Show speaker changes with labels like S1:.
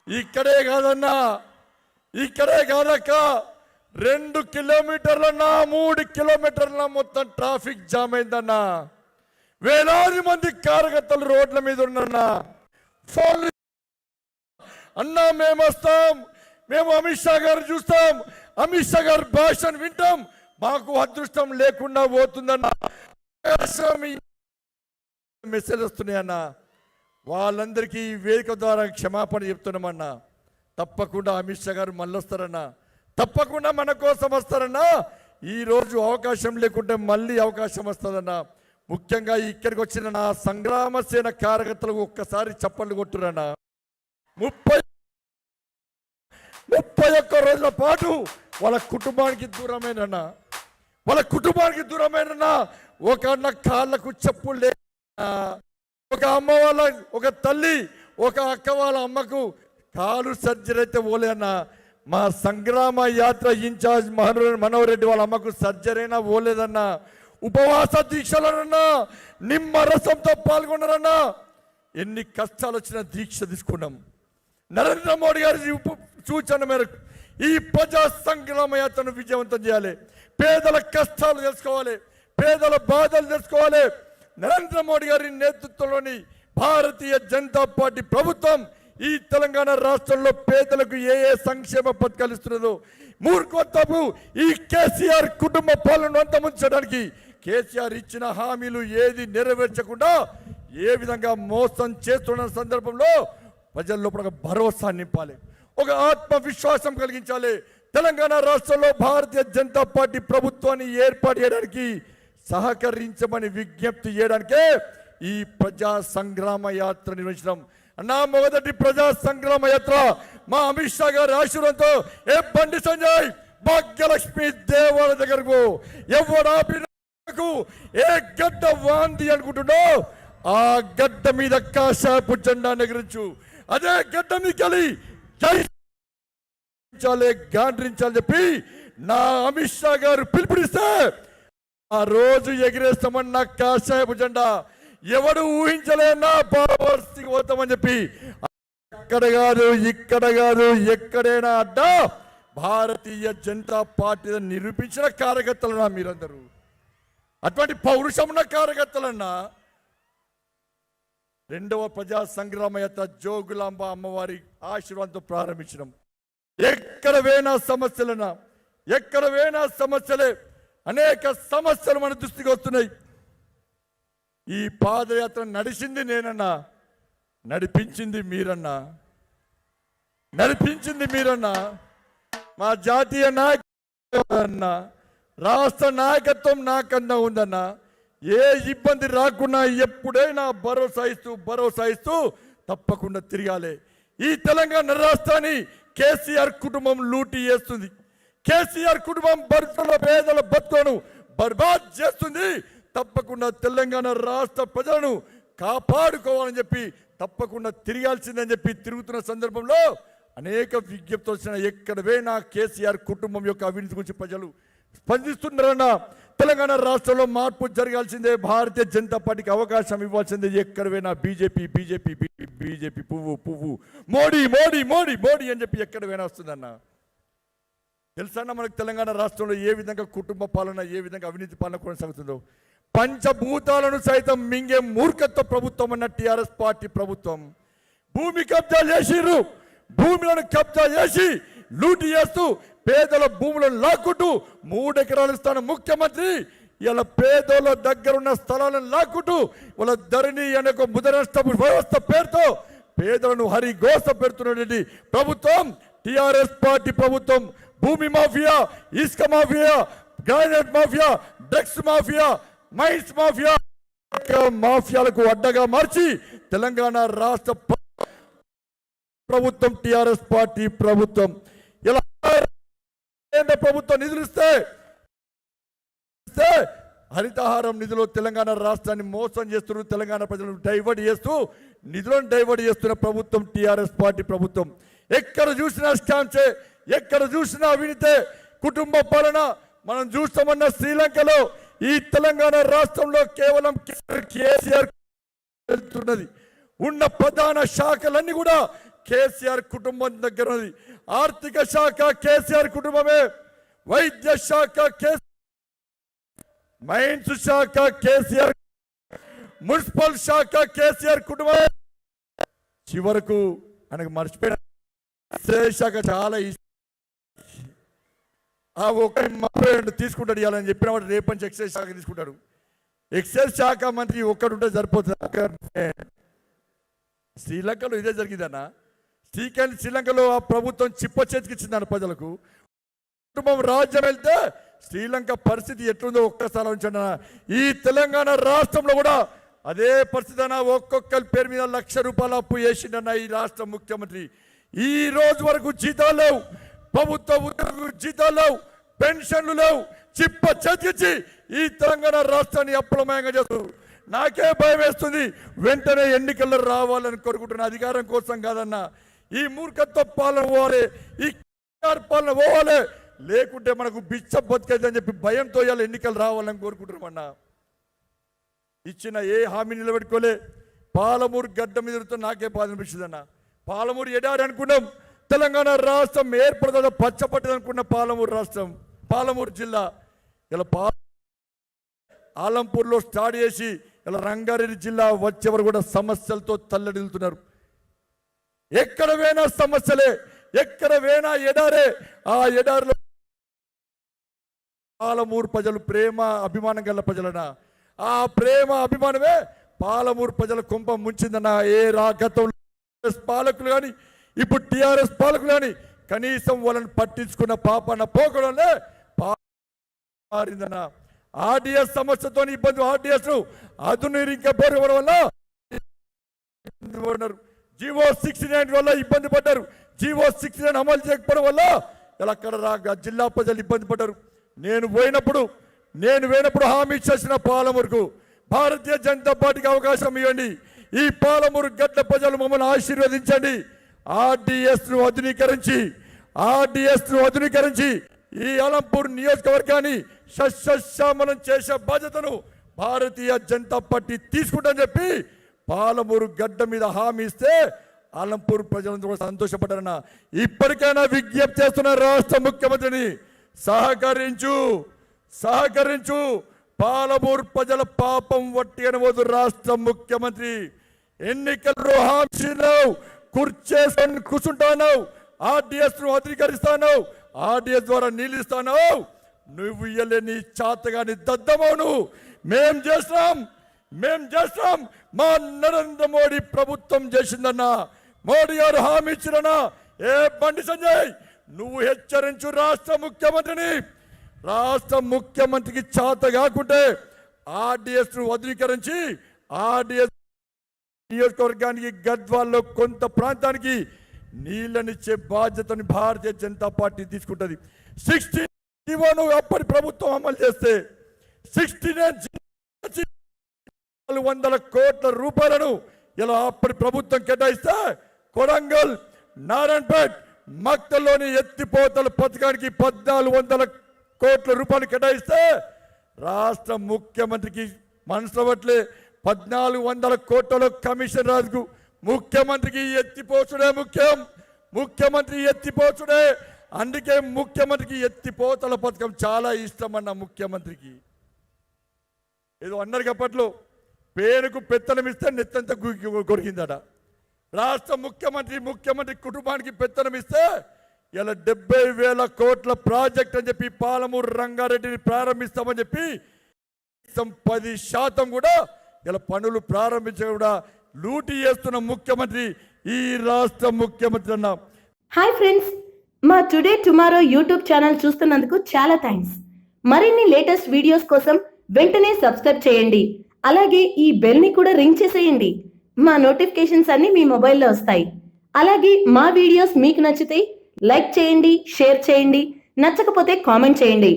S1: ఇక్కడే కాదన్నా, ఇక్కడే కాదక్క, 2 కిలోమీటర్లన్నా 3 కిలోమీటర్ల మొత్తం ట్రాఫిక్ జామ్ అయిందన్నా. వేలాది మంది కార్యకర్తలు రోడ్ల మీద ఉన్నన్నా. ఫోన్ అన్నా మేము వస్తాం, మేము అమిత్ షా గారు చూస్తాం, అమిత్ షా గారి భాషను వింటాం, మాకు అదృష్టం లేకుండా పోతుందన్న మెసేజ్ వస్తున్నాయన్నా. వాళ్ళందరికీ వేదిక ద్వారా క్షమాపణ చెప్తున్నామన్నా. తప్పకుండా అమిత్ షా గారు మళ్ళీ వస్తారన్నా, తప్పకుండా మన కోసం వస్తారన్నా. ఈరోజు అవకాశం లేకుంటే మళ్ళీ అవకాశం వస్తుందన్నా. ముఖ్యంగా ఇక్కడికి వచ్చిన నా సంగ్రామ సేన కార్యకర్తలకు ఒక్కసారి చప్పట్లు కొట్టురన్నా. 31 రోజుల పాటు వాళ్ళ కుటుంబానికి దూరమేనన్నా, వాళ్ళ కుటుంబానికి దూరమేనన్నా. ఒక అన్న కాళ్ళకు చెప్పులు లే, ఒక అమ్మ వాళ్ళ, ఒక తల్లి, ఒక అక్క వాళ్ళ అమ్మకు కాలు సర్జరీ అయితే పోలే అన్న. మా సంగ్రామ యాత్ర ఇన్ఛార్జ్ మనోహర్ రెడ్డి వాళ్ళ అమ్మకు సర్జరీ అయినా పోలేదన్నా. ఉపవాస దీక్షలన్నా, నిమ్మరసంతో పాల్గొన్నారన్నా. ఎన్ని కష్టాలు వచ్చినా దీక్ష తీసుకున్నాం. నరేంద్ర మోడీ గారి సూచన మేరకు ఈ ప్రజా సంగ్రామ యాత్రను విజయవంతం చేయాలి. పేదల కష్టాలు తెలుసుకోవాలి, పేదల బాధలు తెలుసుకోవాలి. నరేంద్ర మోడీ గారి నేతృత్వంలోని భారతీయ జనతా పార్టీ ప్రభుత్వం ఈ తెలంగాణ రాష్ట్రంలో పేదలకు ఏ సంక్షేమ పథకాలు ఇస్తున్నదో, మూర్ఖత్వపు ఈ కేసీఆర్ కుటుంబ పాలనను అంతముంచడానికి కేసీఆర్ ఇచ్చిన హామీలు ఏది నెరవేర్చకుండా ఏ విధంగా మోసం చేస్తున్న సందర్భంలో ప్రజల్లో ఒక భరోసా నింపాలి, ఒక ఆత్మవిశ్వాసం కలిగించాలి. తెలంగాణ రాష్ట్రంలో భారతీయ జనతా పార్టీ ప్రభుత్వాన్ని ఏర్పాటు చేయడానికి సహకరించమని విజ్ఞప్తి చేయడానికే ఈ ప్రజా సంగ్రామ యాత్ర నిర్వహించడం. నా మొదటి ప్రజా సంగ్రామ యాత్ర మా అమిత్ షా గారి ఆశీర్వాదంతో ఏ బండి సంజయ్ భాగ్యలక్ష్మి దేవాలయ దగ్గరకు ఎవడాపినకు ఏ గడ్డ వాంది అనుకుంటుండో ఆ గడ్డ మీద కాషాయపు జెండా ఎగరించు. అదే గడ్డ మీదకి జై గాండ్రించాలని చెప్పి నా అమిత్ షా గారు పిలుపునిస్తే ఆ రోజు ఎగిరేస్తామన్న కాషాయపు జెండా ఎవడు ఊహించలేనా పరిస్థితికి పోతామని చెప్పి అక్కడ కాదు, ఇక్కడ కాదు, ఎక్కడైనా అడ్డా భారతీయ జనతా పార్టీ నిరూపించిన కార్యకర్తలన్నా మీరందరూ. అటువంటి పౌరుషమున్న కార్యకర్తలన్నా. 2వ ప్రజా సంగ్రామ యాత్ర జోగులాంబ అమ్మవారి ఆశీర్వాదంతో ప్రారంభించడం. ఎక్కడ వేనా సమస్యలన్నా, ఎక్కడ వేనా సమస్యలే, అనేక సమస్యలు మన దృష్టికి వస్తున్నాయి. ఈ పాదయాత్ర నడిచింది నేనన్నా, నడిపించింది మీరన్నా, నడిపించింది మీరన్నా. మా జాతీయ నాయకత్వం, రాష్ట్ర నాయకత్వం నాకన్నా ఉందన్నా. ఏ ఇబ్బంది రాకుండా ఎప్పుడైనా భరోసా ఇస్తూ తప్పకుండా తిరగాలి. ఈ తెలంగాణ రాష్ట్రాన్ని కేసీఆర్ కుటుంబం లూటీ చేస్తుంది. కేసీఆర్ కుటుంబం పేదల బతుకులను బర్బాద్ చేస్తుంది. తప్పకుండా తెలంగాణ రాష్ట్ర ప్రజలను కాపాడుకోవాలని చెప్పి తప్పకుండా తిరగాల్సిందని చెప్పి తిరుగుతున్న సందర్భంలో అనేక విజ్ఞప్తులు వచ్చిన. ఎక్కడ పోయినా కేసీఆర్ కుటుంబం యొక్క అవినీతి గురించి ప్రజలు స్పందిస్తున్నారన్న. తెలంగాణ రాష్ట్రంలో మార్పు జరగాల్సిందే, భారతీయ జనతా పార్టీకి అవకాశం ఇవ్వాల్సిందే. ఎక్కడ పోయినా బీజేపీ పువ్వు మోడీ మోడీ మోడీ మోడీ అని చెప్పి ఎక్కడ పోయినా వస్తుందన్న. తెలుసా మనకు తెలంగాణ రాష్ట్రంలో ఏ విధంగా కుటుంబ పాలన, ఏ విధంగా అవినీతి పాలన కొనసాగుతుందో. పంచభూతాలను సైతం మింగే మూర్ఖత్వ ప్రభుత్వం అన్న టీఆర్ఎస్ పార్టీ ప్రభుత్వం. భూమి కబ్జా చేసిర్రు, భూములను కబ్జా చేసి లూటి చేస్తూ పేదల భూములను లాక్కుంటూ 3 ఎకరాలు ఇస్తాను ముఖ్యమంత్రి. ఇలా పేదోళ్ళ దగ్గర ఉన్న స్థలాలను లాక్కుంటూ వాళ్ళ ధరణి అనే ఒక ముదనష్ట వ్యవస్థ పేరుతో పేదలను హరిగోస పెడుతున్నటువంటి ప్రభుత్వం టీఆర్ఎస్ పార్టీ ప్రభుత్వం. భూమి మాఫియా, ఇసుక mafia, granite mafia, drugs mafia, mines mafia మాఫియాలకు అడ్డగా మార్చి తెలంగాణ రాష్ట్ర ప్రభుత్వం టీఆర్ఎస్ పార్టీ ప్రభుత్వం ఇలా కేంద్ర ప్రభుత్వం నిధులు ఇస్తే హరితహారం నిధులు తెలంగాణ రాష్ట్రాన్ని మోసం చేస్తున్నారు. తెలంగాణ ప్రజలను డైవర్ట్ చేస్తూ నిధులను డైవర్ట్ చేస్తున్న ప్రభుత్వం టీఆర్ఎస్ పార్టీ ప్రభుత్వం. ఎక్కడ చూసినా స్కామ్సే, ఎక్కడ చూసినా అవినీతే, కుటుంబ పాలన. మనం చూస్తామన్న శ్రీలంకలో ఈ తెలంగాణ రాష్ట్రంలో కేవలం కేసీఆర్ వెళ్తున్నది. ఉన్న ప్రధాన శాఖలన్నీ కూడా కేసీఆర్ కుటుంబం దగ్గర ఉంది. ఆర్థిక శాఖ కేసీఆర్ కుటుంబమే, వైద్య శాఖ మైన్స్ శాఖ కేసీఆర్, మున్సిపల్ శాఖ కేసీఆర్ కుటుంబమే. చివరకు ఆయనకు మర్చిపోయిన శాఖ చాలా ఆ ఒక్క తీసుకుంటాడు ఇవ్వాలని చెప్పిన వాడు రేపంచి ఎక్సైజ్ శాఖ తీసుకుంటాడు. ఎక్సైజ్ శాఖ మంత్రి ఒక్కడుంటే సరిపోతుంది. శ్రీలంకలో ఇదే జరిగిందన్న. శ్రీలంకలో ఆ ప్రభుత్వం చిప్ప చేతికిచ్చిందన్న ప్రజలకు. కుటుంబం రాజ్యం వెళ్తే శ్రీలంక పరిస్థితి ఎట్లుందో ఒక్కసారి ఉంచండి. ఈ తెలంగాణ రాష్ట్రంలో కూడా అదే పరిస్థితి అన్న. ఒక్కొక్కరి పేరు మీద ₹1,00,000 అప్పు చేసిండన్న ఈ రాష్ట్ర ముఖ్యమంత్రి. ఈ రోజు వరకు జీతాలు లేవు, ప్రభుత్వ ఉద్యోగులకు జీతాలు లేవు, పెన్షన్లు లేవు. చిప్ప చేతికిచ్చి ఈ తెలంగాణ రాష్ట్రాన్ని అప్రమయంగా చేస్తారు. నాకే భయం వేస్తుంది. వెంటనే ఎన్నికల్లో రావాలని కోరుకుంటున్న అధికారం కోసం కాదన్న. ఈ మూర్ఖత్వ పాలన పోవాలి, ఈ పాలన పోవాలి, లేకుంటే మనకు బిచ్చ బతికేదని చెప్పి భయంతో ఇవాళ ఎన్నికలు రావాలని కోరుకుంటున్నామన్నా. ఇచ్చిన ఏ హామీ నిలబెట్టుకోలే. పాలమూరు గడ్డ మీద నాకే బాధ అనిపిస్తుందన్న. పాలమూరు ఎడారి అనుకున్నాం, తెలంగాణ రాష్ట్రం ఏర్పడుతుందో పచ్చపట్టది అనుకున్న పాలమూరు రాష్ట్రం, పాలమూరు జిల్లా ఇలా ఆలంపూర్లో స్టార్ట్ చేసి ఇలా రంగారెడ్డి జిల్లా వచ్చేవారు కూడా సమస్యలతో తల్లడిల్లుతున్నారు. ఎక్కడ వేనా సమస్యలే, ఎక్కడ వేనా ఎడారే. ఆ ఎడారిలో పాలమూరు ప్రజలు ప్రేమ అభిమానం గల ప్రజలన. ఆ ప్రేమ అభిమానమే పాలమూరు ప్రజల కుంభ ముంచిందన్న. ఏ గతంలో పాలకులు కానీ ఇప్పుడు టిఆర్ఎస్ పాలకులు కానీ కనీసం వాళ్ళని పట్టించుకున్న పాపన్న పోకడంలో మారిందన్న. ఆర్డిఎస్ సమస్యతో ఇబ్బంది, ఆర్డిఎస్ ఆధునీకరించబోవడం వల్ల జీవో 69 వల్ల ఇబ్బంది పడ్డారు. జీవో 69 అమలు చేయకపోవడం వల్ల ఇలా అక్కడ జిల్లా ప్రజలు ఇబ్బంది పడ్డారు. నేను పోయినప్పుడు హామీ చేసిన పాలమూరుకు భారతీయ జనతా పార్టీకి అవకాశం ఇవ్వండి. ఈ పాలమూరు గడ్డ ప్రజలు మమ్మల్ని ఆశీర్వదించండి. ఆర్డిఎస్ ను ఆధునీకరించి ఈ అలంపూర్ నియోజకవర్గాన్ని సస్యశ్యామలం చేసే బాధ్యతను భారతీయ జనతా పార్టీ తీసుకుంటని చెప్పి పాలమూరు గడ్డ మీద హామీ ఇస్తే అలంపూర్ ప్రజలందరూ కూడా సంతోషపడ్డారన్న. ఇప్పటికైనా విజ్ఞప్తి చేస్తున్న రాష్ట్ర ముఖ్యమంత్రిని, సహకరించు. పాలమూరు ప్రజల పాపం వట్టి అనవద్దు. రాష్ట్ర ముఖ్యమంత్రి ఎన్నికల్లో హామీలు కూర్చేసుకొని కూర్చుంటాను, ఆర్డిఎస్ ను అధికరిస్తాను, ఆర్డిఎస్ ద్వారా నీళ్ళు ఇస్తాను. నువ్వు ఇయ్యలే, నీ చాతగాని దద్దమవును. మేం చేస్తాం. మా నరేంద్ర మోడీ ప్రభుత్వం చేసిందన్నా. మోడీ గారు హామీ ఇచ్చిరన్నా. ఏ బండి సంజయ్, నువ్వు హెచ్చరించు రాష్ట్ర ముఖ్యమంత్రికి చాత కాకుంటే ఆర్డిఎస్ ను వదిలీకరించి ఆర్డిఎస్ నియోజకవర్గానికి గద్వాల్లో కొంత ప్రాంతానికి నీళ్ళనిచ్చే బాధ్యతని భారతీయ జనతా పార్టీ తీసుకుంటుంది. 16 అప్పటి ప్రభుత్వం అమలు చేస్తే 400 కోట్ల రూపాయలను ఇలా అప్పటి ప్రభుత్వం కేటాయిస్తే కొడంగల్, నారాయణపేట్, మక్తల్లోని ఎత్తిపోతల పథకానికి 1400 కోట్ల రూపాయలు కేటాయిస్తే రాష్ట్ర ముఖ్యమంత్రికి మనసులో పట్లే 1400 కోట్లలో కమిషన్ రాజుకు. ముఖ్యమంత్రికి ఎత్తిపోచుడే ముఖ్యం, ముఖ్యమంత్రి ఎత్తిపోచుడే. అందుకే ముఖ్యమంత్రికి ఎత్తిపోతల పథకం చాలా ఇష్టం అన్న. ముఖ్యమంత్రికి ఏదో అన్నారు అప్పట్లో, పేరుకు పెత్తనం ఇస్తే నెత్తంత కొరికిందట. రాష్ట్ర ముఖ్యమంత్రి కుటుంబానికి పెత్తనం ఇస్తే ఇలా 70,000 కోట్ల ప్రాజెక్ట్ అని చెప్పి పాలమూరు రంగారెడ్డిని ప్రారంభిస్తామని చెప్పి 10% కూడా ఇలా పనులు ప్రారంభించడం కూడా లూటీ చేస్తున్న ముఖ్యమంత్రి ఈ రాష్ట్ర ముఖ్యమంత్రి అన్న.
S2: హాయ్ ఫ్రెండ్స్, మా టుడే టుమారో యూట్యూబ్ ఛానల్ చూస్తున్నందుకు చాలా థ్యాంక్స్. మరిన్ని లేటెస్ట్ వీడియోస్ కోసం వెంటనే సబ్స్క్రైబ్ చేయండి. అలాగే ఈ బెల్ ని కూడా రింగ్ చేసేయండి. మా నోటిఫికేషన్స్ అన్ని మీ మొబైల్లో వస్తాయి. అలాగే మా వీడియోస్ మీకు నచ్చితే లైక్ చేయండి, షేర్ చేయండి, నచ్చకపోతే కామెంట్ చేయండి.